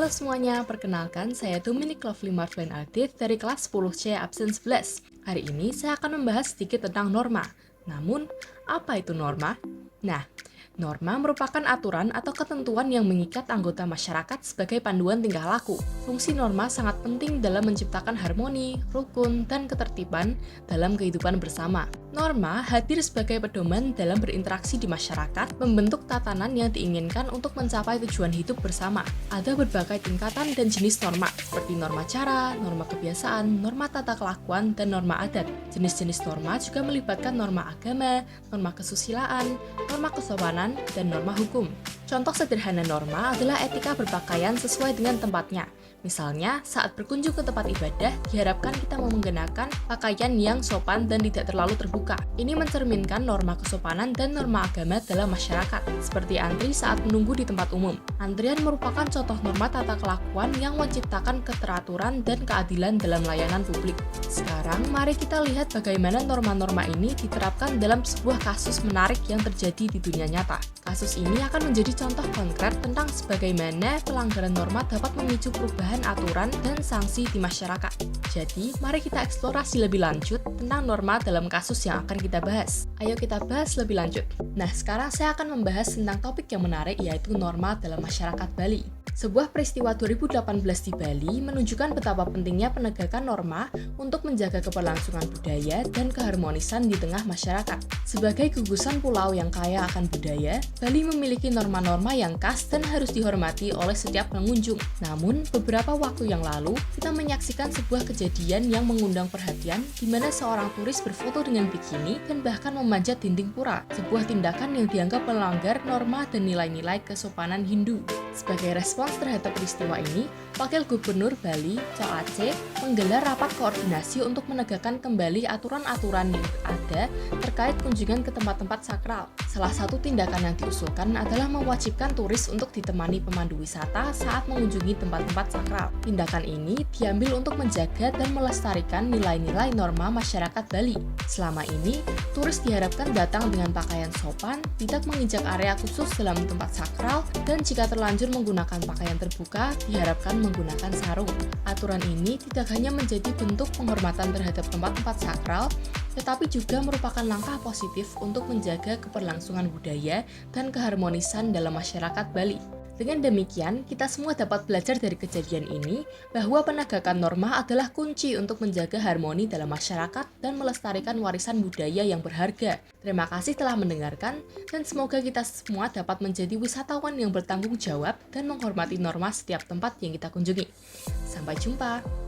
Halo semuanya, perkenalkan saya Dominic Lovely Marvin Aldith dari kelas 10C absen 11. Hari ini saya akan membahas sedikit tentang norma. Namun, apa itu norma? Nah, norma merupakan aturan atau ketentuan yang mengikat anggota masyarakat sebagai panduan tingkah laku. Fungsi norma sangat penting dalam menciptakan harmoni, rukun, dan ketertiban dalam kehidupan bersama. Norma hadir sebagai pedoman dalam berinteraksi di masyarakat, membentuk tatanan yang diinginkan untuk mencapai tujuan hidup bersama. Ada berbagai tingkatan dan jenis norma, seperti norma cara, norma kebiasaan, norma tata kelakuan, dan norma adat. Jenis-jenis norma juga melibatkan norma agama, norma kesusilaan, norma kesopanan, dan norma hukum. Contoh sederhana norma adalah etika berpakaian sesuai dengan tempatnya. Misalnya, saat berkunjung ke tempat ibadah, diharapkan kita menggunakan pakaian yang sopan dan tidak terlalu terbuka. Ini mencerminkan norma kesopanan dan norma agama dalam masyarakat, seperti antri saat menunggu di tempat umum. Antrian merupakan contoh norma tata kelakuan yang menciptakan keteraturan dan keadilan dalam layanan publik. Sekarang, mari kita lihat bagaimana norma-norma ini diterapkan dalam sebuah kasus menarik yang terjadi di dunia nyata. Kasus ini akan menjadi contoh konkret tentang sebagaimana pelanggaran norma dapat memicu perubahan aturan dan sanksi di masyarakat. Jadi, mari kita eksplorasi lebih lanjut tentang norma dalam kasus yang akan kita bahas. Ayo kita bahas lebih lanjut. Nah, sekarang saya akan membahas tentang topik yang menarik, yaitu norma dalam masyarakat Bali. Sebuah peristiwa 2018 di Bali menunjukkan betapa pentingnya penegakan norma untuk menjaga keberlangsungan budaya dan keharmonisan di tengah masyarakat. Sebagai gugusan pulau yang kaya akan budaya, Bali memiliki norma-norma yang khas dan harus dihormati oleh setiap pengunjung. Namun, beberapa waktu yang lalu, kita menyaksikan sebuah kejadian yang mengundang perhatian di mana seorang turis berfoto dengan bikini dan bahkan memanjat dinding pura, sebuah tindakan yang dianggap melanggar norma dan nilai-nilai kesopanan Hindu. Sebagai respons terhadap peristiwa ini, Wakil Gubernur Bali, Chow Aceh, menggelar rapat koordinasi untuk menegakkan kembali aturan-aturan yang ada terkait kunjungan ke tempat-tempat sakral. Salah satu tindakan yang diusulkan adalah mewajibkan turis untuk ditemani pemandu wisata saat mengunjungi tempat-tempat sakral. Tindakan ini diambil untuk menjaga dan melestarikan nilai-nilai norma masyarakat Bali. Selama ini, turis diharapkan datang dengan pakaian sopan, tidak menginjak area khusus dalam tempat sakral, dan jika terlanjur menggunakan pakaian terbuka, diharapkan menggunakan sarung. Aturan ini tidak hanya menjadi bentuk penghormatan terhadap tempat-tempat sakral, tetapi juga merupakan langkah positif untuk menjaga keberlangsungan budaya dan keharmonisan dalam masyarakat Bali. Dengan demikian, kita semua dapat belajar dari kejadian ini bahwa penegakan norma adalah kunci untuk menjaga harmoni dalam masyarakat dan melestarikan warisan budaya yang berharga. Terima kasih telah mendengarkan, dan semoga kita semua dapat menjadi wisatawan yang bertanggung jawab dan menghormati norma setiap tempat yang kita kunjungi. Sampai jumpa!